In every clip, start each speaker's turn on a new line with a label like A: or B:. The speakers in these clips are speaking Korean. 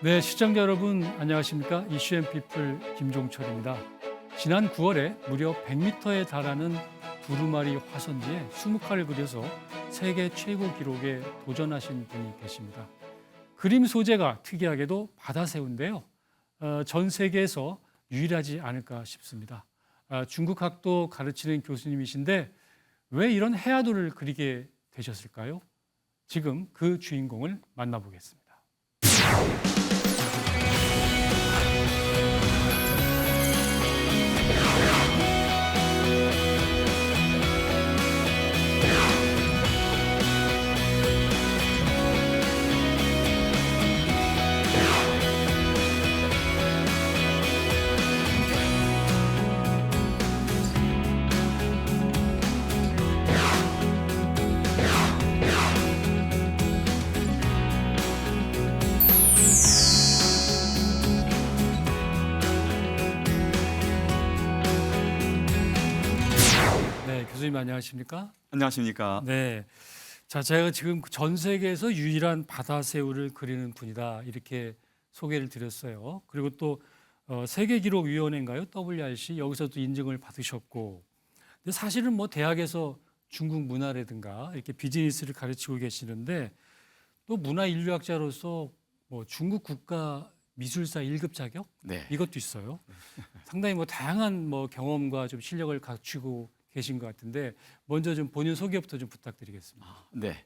A: 네, 시청자 여러분 안녕하십니까? 이슈앤피플 김종철입니다. 지난 9월에 무려 100m에 달하는 두루마리 화선지에 수묵화를 그려서 세계 최고 기록에 도전하신 분이 계십니다. 그림 소재가 특이하게도 바다새우인데요. 전 세계에서 유일하지 않을까 싶습니다. 중국학도 가르치는 교수님이신데 왜 이런 해아도를 그리게 되셨을까요? 지금 그 주인공을 만나보겠습니다. 네, 교수님 안녕하십니까?
B: 안녕하십니까?
A: 네. 자, 제가 지금 전 세계에서 유일한 바다새우를 그리는 분이다. 이렇게 소개를 드렸어요. 그리고 또 세계기록위원회인가요? WRC 여기서도 인증을 받으셨고. 근데 사실은 뭐 대학에서 중국 문화라든가 이렇게 비즈니스를 가르치고 계시는데 또 문화인류학자로서 뭐 중국 국가 미술사 1급 자격
B: 네.
A: 이것도 있어요. 상당히 뭐 다양한 뭐 경험과 좀 실력을 갖추고 계신 것 같은데 먼저 좀 본인 소개부터 좀 부탁드리겠습니다.
B: 네.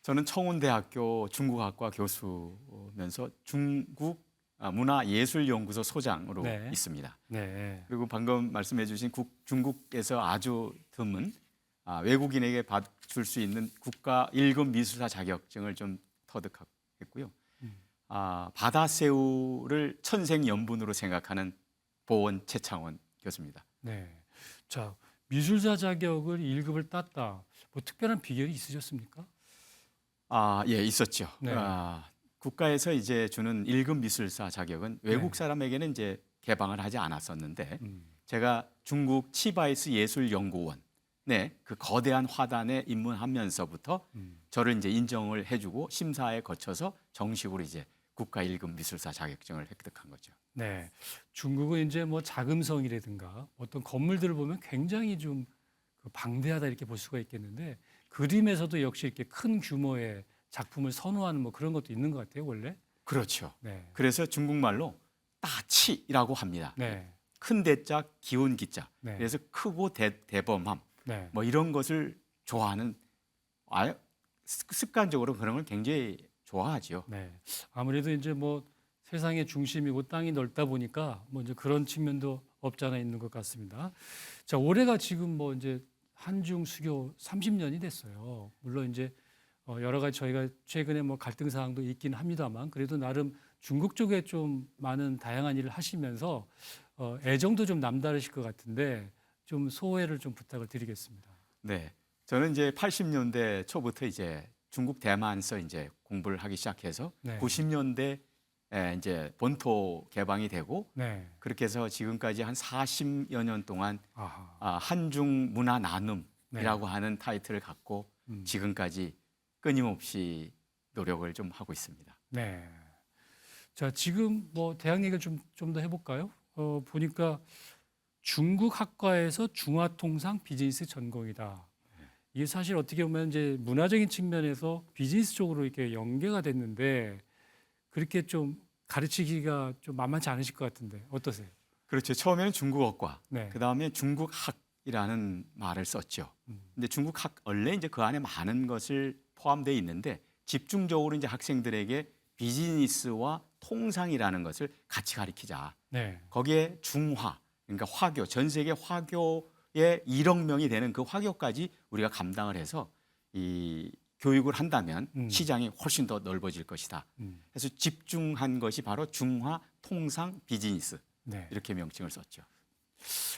B: 저는 청운대학교 중국학과 교수면서 중국 문화예술연구소 소장으로
A: 네.
B: 있습니다.
A: 네.
B: 그리고 방금 말씀해 주신 중국에서 아주 드문 외국인에게 받을 수 있는 국가 1급 미술사 자격증을 좀 터득했고요. 바다새우를 천생연분으로 생각하는 보원 최창원 교수입니다.
A: 네. 자, 미술사 자격을 1급을 땄다. 뭐 특별한 비결이 있으셨습니까?
B: 예, 있었죠.
A: 네.
B: 국가에서 이제 주는 1급 미술사 자격은 외국
A: 네.
B: 사람에게는 이제 개방을 하지 않았었는데
A: 음.
B: 제가 중국 치바이스 예술연구원 그 거대한 화단에 입문하면서부터 저를 이제 인정을 해주고 심사에 거쳐서 정식으로 이제 국가 1급 미술사 자격증을 획득한 거죠.
A: 네. 중국은 이제 뭐 자금성이라든가 어떤 건물들을 보면 굉장히 좀 방대하다 이렇게 볼 수가 있겠는데 그림에서도 역시 이렇게 큰 규모의 작품을 선호하는 뭐 그런 것도 있는 것 같아요, 원래.
B: 그렇죠.
A: 네.
B: 그래서 중국말로 따치라고 합니다.
A: 네.
B: 큰 대자, 기운 기자.
A: 네.
B: 그래서 크고 대범함.
A: 네.
B: 뭐 이런 것을 좋아하는 습관적으로 그런 걸 굉장히 좋아하죠.
A: 네. 아무래도 이제 뭐 세상의 중심이고 땅이 넓다 보니까 뭐 이제 그런 측면도 없지 않아 있는 것 같습니다. 자, 올해가 지금 뭐 이제 한중 수교 30년이 됐어요. 물론 이제 여러 가지 저희가 최근에 뭐 갈등 사항도 있긴 합니다만 그래도 나름 중국 쪽에 좀 많은 다양한 일을 하시면서 애정도 좀 남다르실 것 같은데 좀 소회를 좀 부탁을 드리겠습니다.
B: 네. 저는 이제 80년대 초부터 이제 중국 대만서 이제 공부를 하기 시작해서
A: 네.
B: 90년대 이제 본토 개방이 되고
A: 네.
B: 그렇게 해서 지금까지 한 40여 년 동안
A: 아하.
B: 한중 문화 나눔이라고
A: 네.
B: 하는 타이틀을 갖고 지금까지 끊임없이 노력을 좀 하고 있습니다.
A: 네. 자, 지금 뭐 대학 얘기를 좀 더 해볼까요? 보니까 중국 학과에서 중화통상 비즈니스 전공이다. 이게 사실 어떻게 보면 이제 문화적인 측면에서 비즈니스 쪽으로 이렇게 연계가 됐는데 그렇게 좀 가르치기가 좀 만만치 않으실 것 같은데 어떠세요?
B: 그렇죠. 처음에는 중국어과,
A: 네.
B: 그 다음에 중국학이라는 말을 썼죠. 근데 중국학 원래 이제 그 안에 많은 것을 포함되어 있는데 집중적으로 이제 학생들에게 비즈니스와 통상이라는 것을 같이 가르치자.
A: 네.
B: 거기에 중화, 그러니까 화교, 전 세계 화교의 1억 명이 되는 그 화교까지 우리가 감당을 해서 이 교육을 한다면 시장이 훨씬 더 넓어질 것이다. 그래서 집중한 것이 바로 중화, 통상, 비즈니스
A: 네.
B: 이렇게 명칭을 썼죠.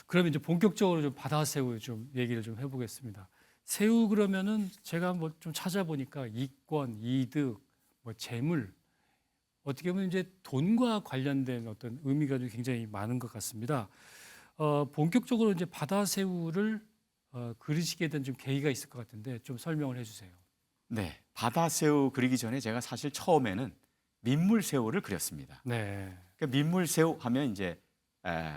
A: 그러면 이제 본격적으로 좀 바다새우 좀 얘기를 좀 해보겠습니다. 새우 그러면은 제가 뭐 좀 찾아보니까 이권, 이득, 뭐 재물 어떻게 보면 이제 돈과 관련된 어떤 의미가 좀 굉장히 많은 것 같습니다. 본격적으로 이제 바다새우를 그리시게 된 좀 계기가 있을 것 같은데 좀 설명을 해주세요.
B: 네, 바다새우 그리기 전에 제가 사실 처음에는 민물새우를 그렸습니다.
A: 네.
B: 그 민물새우 하면 이제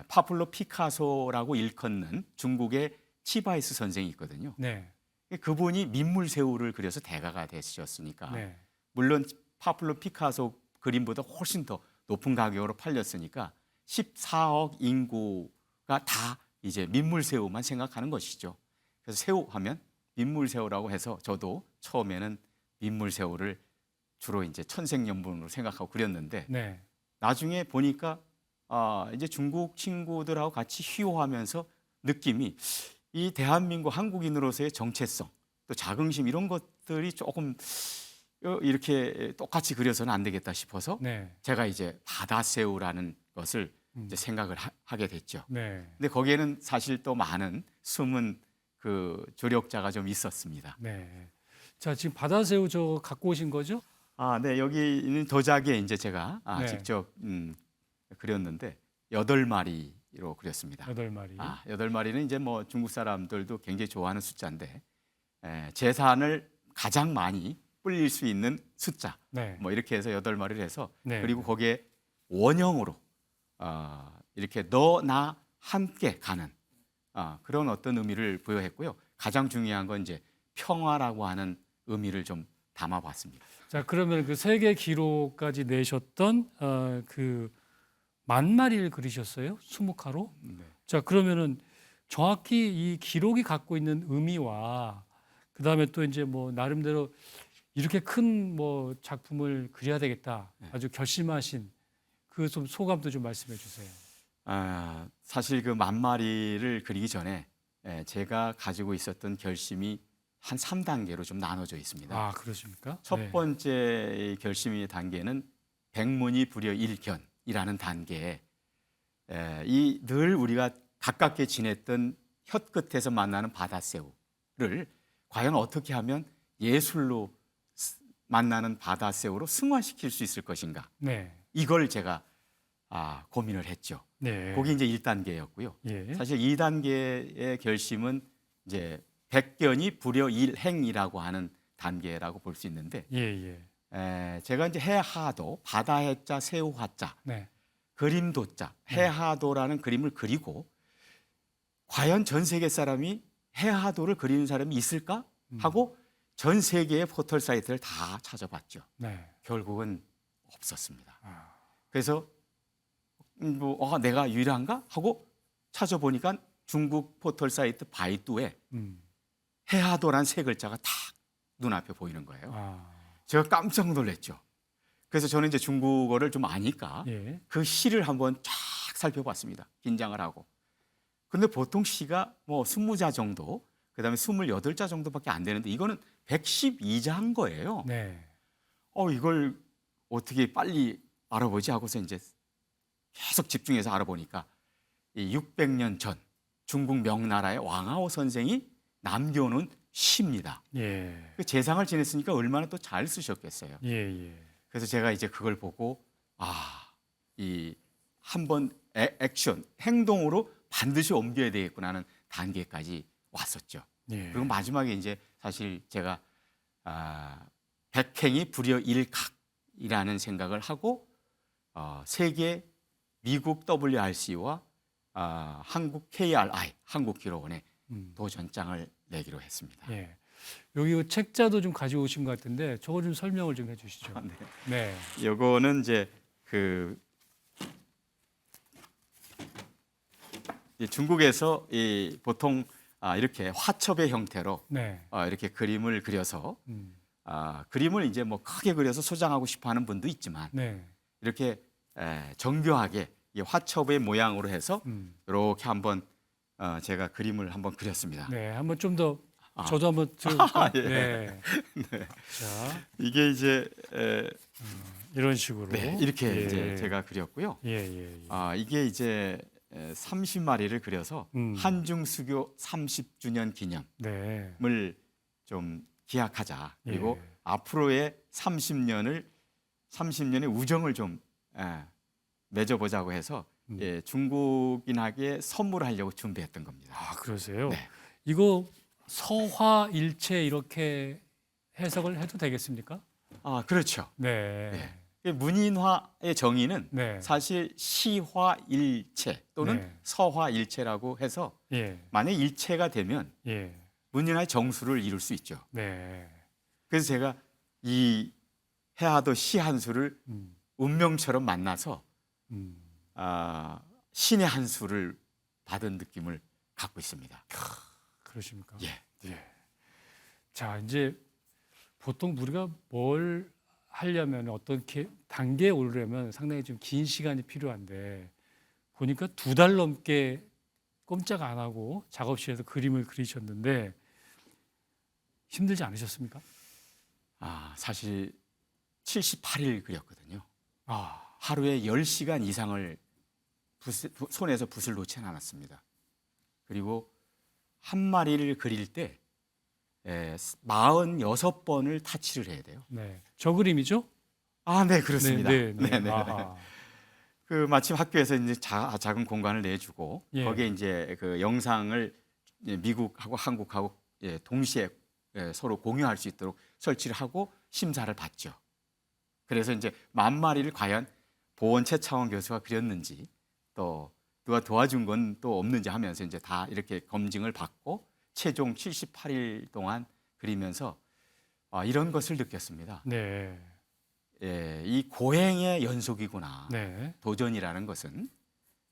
B: 파블로 피카소라고 일컫는 중국의 치바이스 선생이 있거든요.
A: 네.
B: 그분이 민물새우를 그려서 대가가 되셨으니까
A: 네.
B: 물론 파블로 피카소 그림보다 훨씬 더 높은 가격으로 팔렸으니까 14억 인구가 다 이제 민물새우만 생각하는 것이죠. 그래서 새우 하면 민물새우라고 해서 저도 처음에는 민물새우를 주로 이제 천생연분으로 생각하고 그렸는데
A: 네.
B: 나중에 보니까 이제 중국 친구들하고 같이 휴호하면서 느낌이 이 대한민국 한국인으로서의 정체성 또 자긍심 이런 것들이 조금 이렇게 똑같이 그려서는 안 되겠다 싶어서
A: 네.
B: 제가 이제 바다새우라는 것을 이제 생각을 하게 됐죠.
A: 네.
B: 근데 거기에는 사실 또 많은 숨은 그 조력자가 좀 있었습니다.
A: 네. 자, 지금 바다새우 저 갖고 오신 거죠?
B: 네, 여기 있는 도자기에 이제 제가
A: 네.
B: 직접 그렸는데 8마리로 그렸습니다.
A: 8마리.
B: 8마리는 이제 뭐 중국 사람들도 굉장히 좋아하는 숫자인데 재산을 가장 많이 불릴 수 있는 숫자.
A: 네.
B: 뭐 이렇게 해서 8마리를 해서
A: 네.
B: 그리고 거기에 원형으로 이렇게 너 나 함께 가는 그런 어떤 의미를 부여했고요. 가장 중요한 건 이제 평화라고 하는 의미를 좀 담아봤습니다.
A: 자, 그러면 그 세계 기록까지 내셨던 그 10,000마리를 그리셨어요? 수묵화로?
B: 네.
A: 자, 그러면은 정확히 이 기록이 갖고 있는 의미와 그다음에 또 이제 뭐 나름대로 이렇게 큰 뭐 작품을 그려야 되겠다. 아주 결심하신 그 좀 소감도 좀 말씀해 주세요.
B: 사실 그 10,000마리를 그리기 전에 제가 가지고 있었던 결심이 한 3단계로 좀 나눠져 있습니다.
A: 아, 그러십니까?
B: 첫
A: 네.
B: 번째 결심의 단계는 백문이 불여 일견이라는 단계에 이 늘 우리가 가깝게 지냈던 혀끝에서 만나는 바다새우를 과연 어떻게 하면 예술로 만나는 바다새우로 승화시킬 수 있을 것인가.
A: 네.
B: 이걸 제가 고민을 했죠.
A: 네.
B: 그게 이제 1단계였고요.
A: 예.
B: 사실 2단계의 결심은 이제 백견이 불여 일행이라고 하는 단계라고 볼 수 있는데
A: 예, 예.
B: 제가 이제 해하도 바다 해자 새우 화자
A: 네.
B: 그림 도자 해하도라는 그림을 그리고 과연 전 세계 사람이 해하도를 그리는 사람이 있을까 하고 전 세계의 포털 사이트를 다 찾아봤죠.
A: 네.
B: 결국은 없었습니다.
A: 아.
B: 그래서 내가 유일한가 하고 찾아보니까 중국 포털 사이트 바이두에 해하도란 세 글자가 딱 눈앞에 보이는 거예요.
A: 아.
B: 제가 깜짝 놀랐죠. 그래서 저는 이제 중국어를 좀 아니까
A: 예.
B: 그 시를 한번 쫙 살펴봤습니다. 긴장을 하고. 근데 보통 시가 뭐 20자 정도, 그다음에 28자 정도밖에 안 되는데 이거는 112자인 거예요.
A: 네.
B: 이걸 어떻게 빨리 알아보지 하고서 이제 계속 집중해서 알아보니까 이 600년 전 중국 명나라의 왕하오 선생이 남겨놓은 시입니다.
A: 예.
B: 그 재상을 지냈으니까 얼마나 또 잘 쓰셨겠어요.
A: 예, 예.
B: 그래서 제가 이제 그걸 보고 이 한번 액션 행동으로 반드시 옮겨야 되겠구나 하는 단계까지 왔었죠.
A: 예.
B: 그리고 마지막에 이제 사실 제가 백행이 불여 일각이라는 생각을 하고 세계 미국 WRC와 한국 KRI 한국기록원에 도전장을 내기로 했습니다.
A: 예. 여기 책자도 좀 가지고 오신 것 같은데 저거 좀 설명을 좀 해주시죠.
B: 네.
A: 네.
B: 이거는 이제 이 중국에서 보통 이렇게 화첩의 형태로
A: 네.
B: 이렇게 그림을 그려서
A: 음.
B: 그림을 이제 뭐 크게 그려서 소장하고 싶어하는 분도 있지만
A: 네.
B: 이렇게 정교하게 이 화첩의 모양으로 해서 이렇게 한번 제가 그림을 한번 그렸습니다.
A: 네. 한번 좀 더 저도 한번
B: 예.
A: 네.
B: 네.
A: 자,
B: 이게 이제
A: 이런 식으로
B: 이렇게
A: 예.
B: 이제 제가 그렸고요.
A: 예, 예, 예.
B: 이게 이제 30마리를 그려서 한중 수교 30주년 기념을
A: 네.
B: 좀 기약하자. 그리고
A: 예.
B: 앞으로의 30년의 우정을 좀 맺어보자고 해서 중국인에게 선물하려고 준비했던 겁니다.
A: 아, 그러세요?
B: 네.
A: 이거 서화일체 이렇게 해석을 해도 되겠습니까?
B: 그렇죠.
A: 네.
B: 네. 문인화의 정의는
A: 네.
B: 사실 시화일체 또는
A: 네.
B: 서화일체라고 해서
A: 예.
B: 만약 일체가 되면
A: 예.
B: 문인화의 정수를 이룰 수 있죠.
A: 네.
B: 그래서 제가 이 해하도 시 한 수를
A: 음.
B: 운명처럼 만나서
A: 음.
B: 신의 한 수를 받은 느낌을 갖고 있습니다.
A: 그러십니까?
B: 예.
A: 예. 자, 이제 보통 우리가 뭘 하려면 어떤 단계에 오르려면 상당히 좀 긴 시간이 필요한데 보니까 2달 넘게 꼼짝 안 하고 작업실에서 그림을 그리셨는데 힘들지 않으셨습니까?
B: 사실 78일 그렸거든요.
A: 아,
B: 하루에 10시간 이상을 손에서 붓을 놓지는 않았습니다. 그리고 한 마리를 그릴 때 46번을 타치를 해야 돼요.
A: 네. 저 그림이죠?
B: 네, 그렇습니다.
A: 네, 네, 네.
B: 네.
A: 아하.
B: 마침 학교에서 이제 작은 공간을 내주고
A: 예.
B: 거기에 이제 그 영상을 미국하고 한국하고 동시에 서로 공유할 수 있도록 설치를 하고 심사를 받죠. 그래서 이제 10,000마리를 과연 보원 최차원 교수가 그렸는지 또 누가 도와준 건 또 없는지 하면서 이제 다 이렇게 검증을 받고 최종 78일 동안 그리면서 이런 것을 느꼈습니다.
A: 네.
B: 이 고행의 연속이구나.
A: 네.
B: 도전이라는 것은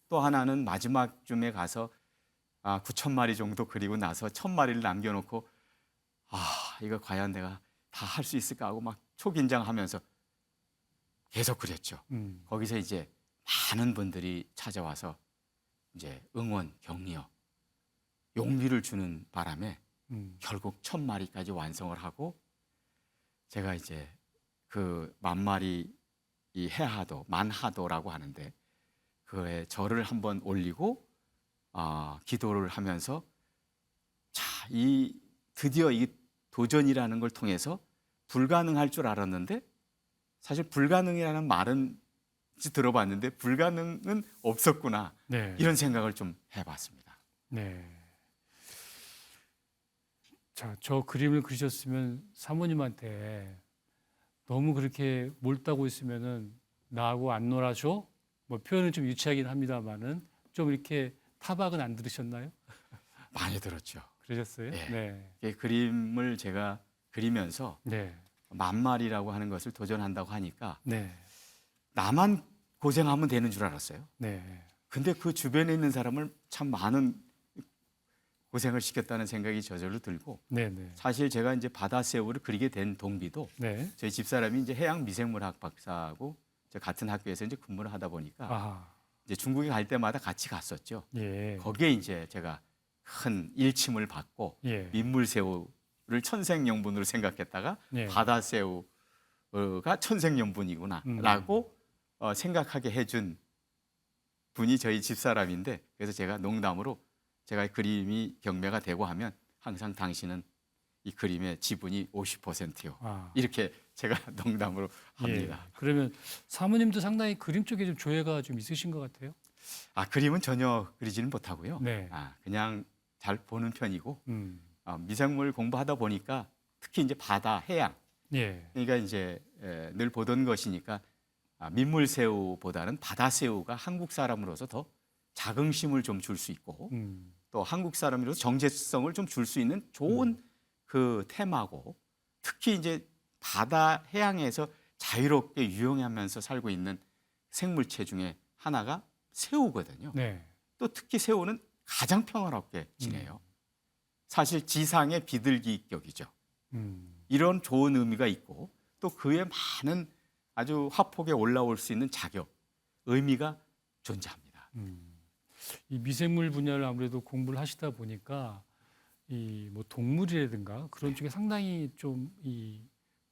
B: 또 하나는 마지막쯤에 가서 9,000마리 정도 그리고 나서 1,000마리를 남겨놓고 이거 과연 내가 다 할 수 있을까 하고 막 초긴장하면서 계속 그렸죠. 거기서 이제 많은 분들이 찾아와서 이제 응원, 격려, 용기를 주는 바람에 결국 1,000마리까지 완성을 하고 제가 이제 그 10,000마리 이 해하도 만하도라고 하는데 그에 절을 한번 올리고 기도를 하면서 드디어 이 도전이라는 걸 통해서 불가능할 줄 알았는데 사실 불가능이라는 말은 들어봤는데 불가능은 없었구나.
A: 네.
B: 이런 생각을 좀 해봤습니다.
A: 네. 자, 저 그림을 그리셨으면 사모님한테 너무 그렇게 몰다고 있으면은 나하고 안 놀아줘? 뭐 표현은 좀 유치하긴 합니다만은 좀 이렇게 타박은 안 들으셨나요?
B: 많이 들었죠.
A: 그러셨어요?
B: 예.
A: 네.
B: 이 그림을 제가 그리면서
A: 네.
B: 10,000마리라고 하는 것을 도전한다고 하니까
A: 네.
B: 나만 고생하면 되는 줄 알았어요.
A: 네.
B: 근데 그 주변에 있는 사람을 참 많은 고생을 시켰다는 생각이 저절로 들고
A: 네. 네.
B: 사실 제가 이제 바다새우를 그리게 된 동기도
A: 네.
B: 저희 집사람이 이제 해양 미생물학 박사하고 같은 학교에서 이제 근무를 하다 보니까
A: 아.
B: 이제 중국에 갈 때마다 같이 갔었죠.
A: 예.
B: 거기에 이제 제가 큰 일침을 받고
A: 예.
B: 민물새우를 천생연분으로 생각했다가
A: 예.
B: 바다새우가 천생연분이구나라고 생각하게 해준 분이 저희 집사람인데 그래서 제가 농담으로 제가 그림이 경매가 되고 하면 항상 당신은 이 그림의 지분이 50%요. 이렇게 제가 농담으로 합니다.
A: 예. 그러면 사모님도 상당히 그림 쪽에 좀 조예가 좀 있으신 것 같아요.
B: 그림은 전혀 그리지는 못하고요.
A: 네.
B: 그냥 잘 보는 편이고
A: 음.
B: 미생물 공부하다 보니까 특히 이제 바다, 해양.
A: 예.
B: 그러니까 이제 늘 보던 것이니까 민물새우보다는 바다새우가 한국 사람으로서 더 자긍심을 좀 줄 수 있고 또 한국 사람으로서 정체성을 좀 줄 수 있는 좋은 그 테마고 특히 이제 바다 해양에서 자유롭게 유영하면서 살고 있는 생물체 중에 하나가 새우거든요.
A: 네.
B: 또 특히 새우는 가장 평화롭게 지내요. 사실 지상의 비둘기격이죠. 이런 좋은 의미가 있고 또 그에 많은 아주 화폭에 올라올 수 있는 자격, 의미가 존재합니다.
A: 이 미생물 분야를 아무래도 공부를 하시다 보니까 이 뭐 동물이라든가 그런 쪽에 상당히 좀 이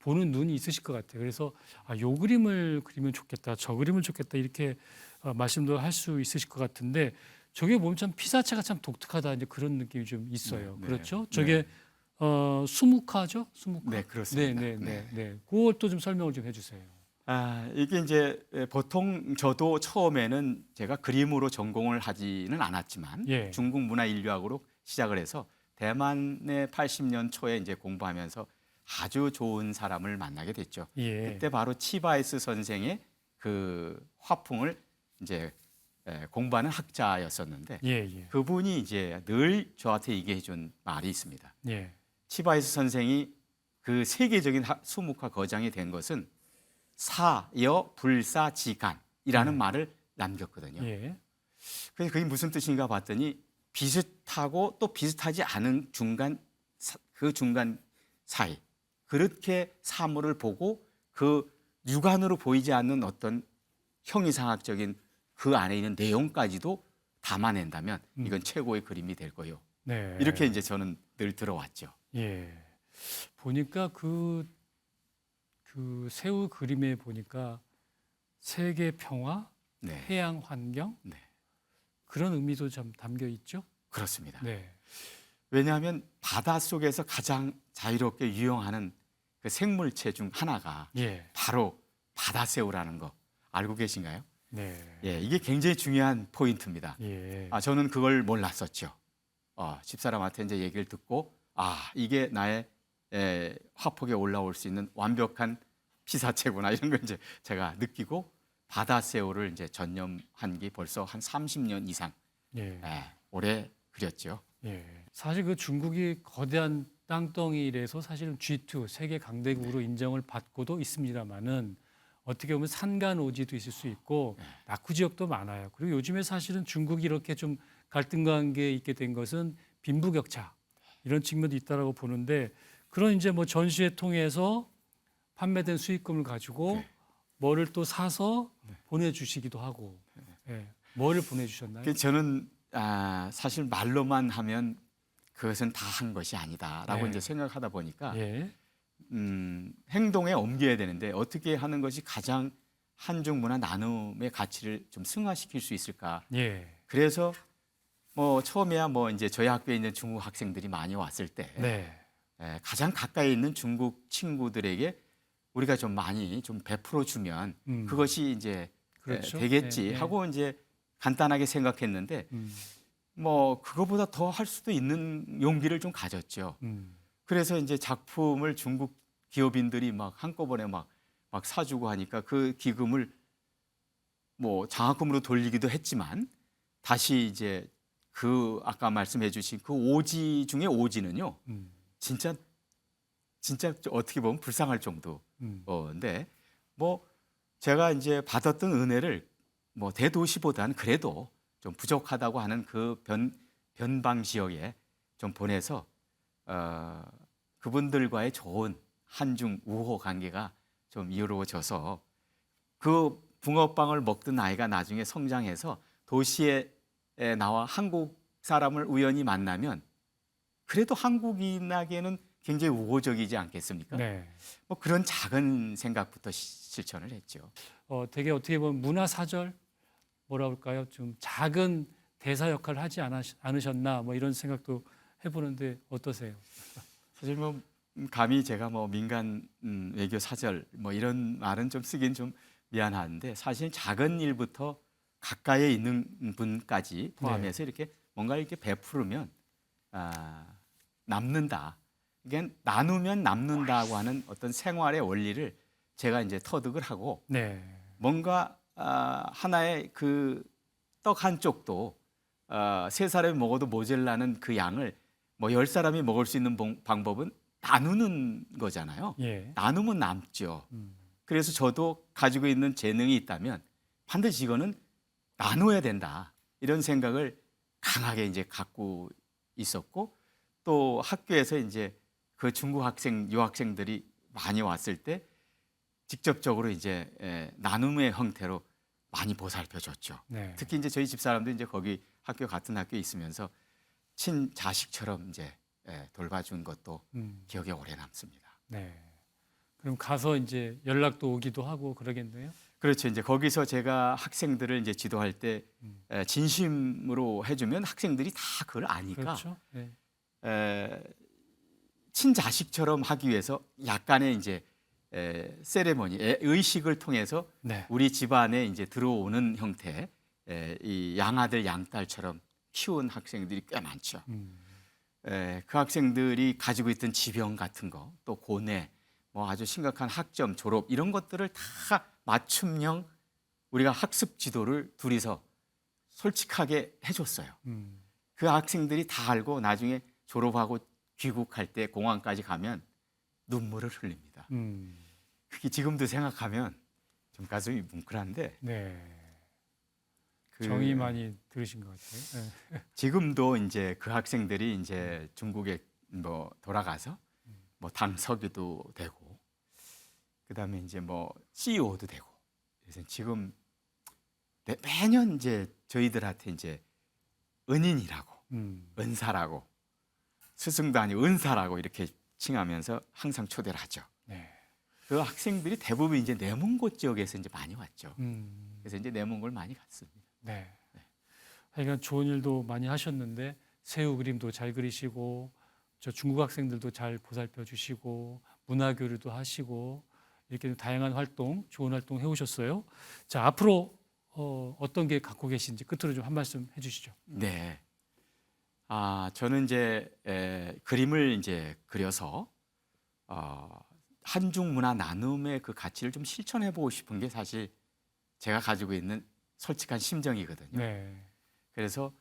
A: 보는 눈이 있으실 것 같아요. 그래서 요 그림을 그리면 좋겠다, 저 그림을 좋겠다 이렇게 말씀도 할 수 있으실 것 같은데 저게 보면 참 피사체가 참 독특하다 이제 그런 느낌이 좀 있어요.
B: 네,
A: 그렇죠?
B: 네.
A: 저게 수묵화죠? 수묵화.
B: 네, 그렇습니다.
A: 네. 그것도 좀 설명을 좀 해주세요.
B: 이게 이제 보통 저도 처음에는 제가 그림으로 전공을 하지는 않았지만
A: 예.
B: 중국 문화 인류학으로 시작을 해서 대만의 80년 초에 이제 공부하면서 아주 좋은 사람을 만나게 됐죠.
A: 예.
B: 그때 바로 치바에스 선생의 그 화풍을 이제 공부하는 학자였었는데
A: 예, 예.
B: 그분이 이제 늘 저한테 얘기해 준 말이 있습니다.
A: 예.
B: 치바에스 선생이 그 세계적인 수묵화 거장이 된 것은 사여불사지간이라는 말을 남겼거든요.
A: 예.
B: 그래서 그게 무슨 뜻인가 봤더니 비슷하고 또 비슷하지 않은 그 중간 사이 그렇게 사물을 보고 그 육안으로 보이지 않는 어떤 형이상학적인 그 안에 있는 내용까지도 담아낸다면 이건 최고의 그림이 될 거요.
A: 네.
B: 이렇게 이제 저는 늘 들어왔죠.
A: 예. 보니까 그 새우 그림에 보니까 세계 평화,
B: 네,
A: 해양 환경
B: 네,
A: 그런 의미도 좀 담겨 있죠.
B: 그렇습니다.
A: 네.
B: 왜냐하면 바다 속에서 가장 자유롭게 유영하는 그 생물체 중 하나가
A: 예.
B: 바로 바다새우라는 거 알고 계신가요?
A: 네.
B: 예, 이게 굉장히 중요한 포인트입니다.
A: 예.
B: 저는 그걸 몰랐었죠. 집사람한테 이제 얘기를 듣고 이게 나의 화폭에 올라올 수 있는 완벽한 피사체구나 이런 걸 이제 제가 느끼고 바다새우를 이제 전념한 게 벌써 한 30년 이상
A: 예.
B: 오래 그렸죠.
A: 예. 사실 그 중국이 거대한 땅덩이라서 사실은 G2 세계 강대국으로 인정을 받고도 있습니다만은 어떻게 보면 산간오지도 있을 수 있고 낙후 지역도 많아요. 그리고 요즘에 사실은 중국이 이렇게 좀 갈등 관계에 있게 된 것은 빈부격차 이런 측면도 있다라고 보는데 그런 이제 뭐 전시회 통해서 판매된 수익금을 가지고 뭐를 또 사서 보내주시기도 하고 예. 뭐를 보내주셨나요?
B: 저는 사실 말로만 하면 그것은 다 한 것이 아니다라고
A: 네.
B: 이제 생각하다 보니까
A: 예.
B: 행동에 옮겨야 되는데 어떻게 하는 것이 가장 한중 문화 나눔의 가치를 좀 승화시킬 수 있을까?
A: 예.
B: 그래서 뭐 처음에야 뭐 이제 저희 학교에 있는 중국 학생들이 많이 왔을 때
A: 네.
B: 가장 가까이 있는 중국 친구들에게 우리가 좀 많이 좀 베풀어 주면 그것이 이제
A: 그렇죠.
B: 되겠지
A: 예, 예.
B: 하고 이제 간단하게 생각했는데 뭐 그거보다 더 할 수도 있는 용기를 좀 가졌죠. 그래서 이제 작품을 중국 기업인들이 막 한꺼번에 막 사주고 하니까 그 기금을 뭐 장학금으로 돌리기도 했지만 다시 이제 그 아까 말씀해 주신 그 오지 중에 오지는요. 진짜 어떻게 보면 불쌍할 정도인데 뭐 제가 이제 받았던 은혜를 뭐 대도시보다는 그래도 좀 부족하다고 하는 그 변방 지역에 좀 보내서 그분들과의 좋은 한중 우호 관계가 좀 이루어져서 그 붕어빵을 먹던 아이가 나중에 성장해서 도시에 나와 한국 사람을 우연히 만나면 그래도 한국인에게는 굉장히 우호적이지 않겠습니까?
A: 네.
B: 뭐 그런 작은 생각부터 실천을 했죠.
A: 되게 어떻게 보면 문화 사절 뭐라 할까요? 좀 작은 대사 역할을 하지 않으셨나 뭐 이런 생각도 해보는데 어떠세요?
B: 사실 뭐 감히 제가 뭐 민간 외교 사절 뭐 이런 말은 좀 쓰긴 좀 미안한데 사실 작은 일부터 가까이에 있는 분까지 포함해서 이렇게 뭔가 이렇게 베풀으면 남는다. 이게 나누면 남는다고 하는 어떤 생활의 원리를 제가 이제 터득을 하고
A: 네.
B: 뭔가 하나의 그 떡 한 쪽도 3사람이 먹어도 모자라는 그 양을 뭐 10사람이 먹을 수 있는 방법은 나누는 거잖아요.
A: 예.
B: 나누면 남죠. 그래서 저도 가지고 있는 재능이 있다면 반드시 이거는 나눠야 된다. 이런 생각을 강하게 이제 갖고 있었고 또 학교에서 이제 그 중국 유학생들이 많이 왔을 때 직접적으로 이제 나눔의 형태로 많이 보살펴 줬죠.
A: 네.
B: 특히 이제 저희 집사람도 이제 거기 같은 학교에 있으면서 친자식처럼 이제 돌봐준 것도 기억에 오래 남습니다.
A: 네. 그럼 가서 이제 연락도 오기도 하고 그러겠네요.
B: 그렇죠. 이제 거기서 제가 학생들을 이제 지도할 때 진심으로 해주면 학생들이 다 그걸 아니까
A: 그렇죠. 네.
B: 친자식처럼 하기 위해서 약간의 이제 세레머니, 의식을 통해서
A: 네.
B: 우리 집안에 이제 들어오는 형태, 이 양아들 양딸처럼 키운 학생들이 꽤 많죠. 그 학생들이 가지고 있던 지병 같은 거, 또 고뇌, 뭐 아주 심각한 학점, 졸업 이런 것들을 다 맞춤형 우리가 학습 지도를 둘이서 솔직하게 해줬어요. 그 학생들이 다 알고 나중에 졸업하고 귀국할 때 공항까지 가면 눈물을 흘립니다. 그게 지금도 생각하면 좀 가슴이 뭉클한데
A: 네.
B: 그
A: 정이 많이 들으신 것 같아요. 네.
B: 지금도 이제 그 학생들이 이제 중국에 뭐 돌아가서 뭐 당서기도 되고 그다음에 이제 뭐 CEO도 되고 그래서 지금 매년 이제 저희들한테 이제 은인이라고 은사라고 스승도 아니고 은사라고 이렇게 칭하면서 항상 초대를 하죠.
A: 네.
B: 그 학생들이 대부분 이제 내몽고 지역에서 이제 많이 왔죠.
A: 음.
B: 그래서 이제 내몽고를 많이 갔습니다.
A: 네. 하여간 좋은 일도 많이 하셨는데 새우 그림도 잘 그리시고 저 중국 학생들도 잘 보살펴 주시고 문화 교류도 하시고 이렇게 다양한 활동, 좋은 활동 해오셨어요. 자, 앞으로 어떤 게 갖고 계신지 끝으로 좀 한 말씀 해주시죠.
B: 네. 저는 이제 그림을 이제 그려서 한중 문화 나눔의 그 가치를 좀 실천해 보고 싶은 게 사실 제가 가지고 있는 솔직한 심정이거든요.
A: 네.
B: 그래서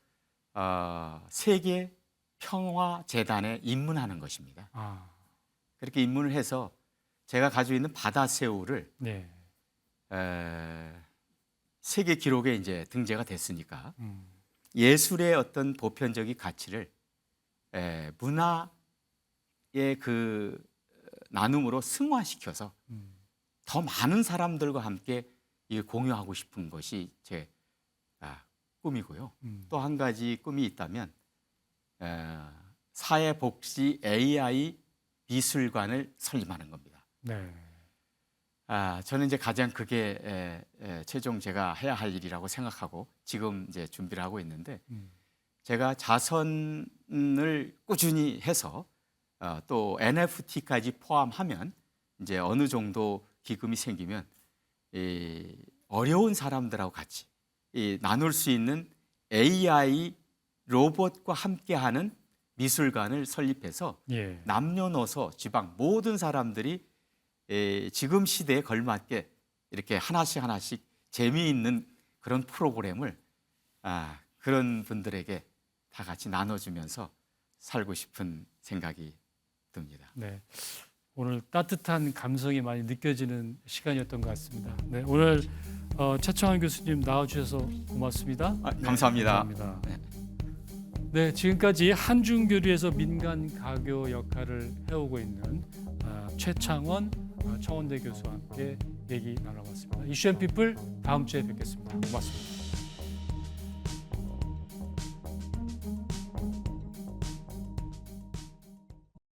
B: 세계 평화 재단에 입문하는 것입니다. 그렇게 입문을 해서 제가 가지고 있는 바다 새우를
A: 네.
B: 세계 기록에 이제 등재가 됐으니까 예술의 어떤 보편적인 가치를 문화의 그 나눔으로 승화시켜서 더 많은 사람들과 함께 공유하고 싶은 것이 제 꿈이고요. 또 한 가지 꿈이 있다면 사회복지 AI 미술관을 설립하는 겁니다.
A: 네.
B: 저는 이제 가장 그게 최종 제가 해야 할 일이라고 생각하고 지금 이제 준비를 하고 있는데 제가 자선을 꾸준히 해서 또 NFT까지 포함하면 이제 어느 정도 기금이 생기면 이 어려운 사람들하고 같이 나눌 수 있는 AI 로봇과 함께하는 미술관을 설립해서
A: 예.
B: 남녀노소 지방 모든 사람들이 지금 시대에 걸맞게 이렇게 하나씩 재미있는 그런 프로그램을 그런 분들에게 다 같이 나눠주면서 살고 싶은 생각이 듭니다.
A: 네. 오늘 따뜻한 감성이 많이 느껴지는 시간이었던 것 같습니다. 네, 오늘 최청환 교수님 나와주셔서 고맙습니다.
B: 감사합니다.
A: 네, 감사합니다. 네, 지금까지 한중교류에서 민간 가교 역할을 해오고 있는 최창원 청원대 교수와 함께 얘기 나눠봤습니다. 이슈앤피플 다음 주에 뵙겠습니다. 고맙습니다.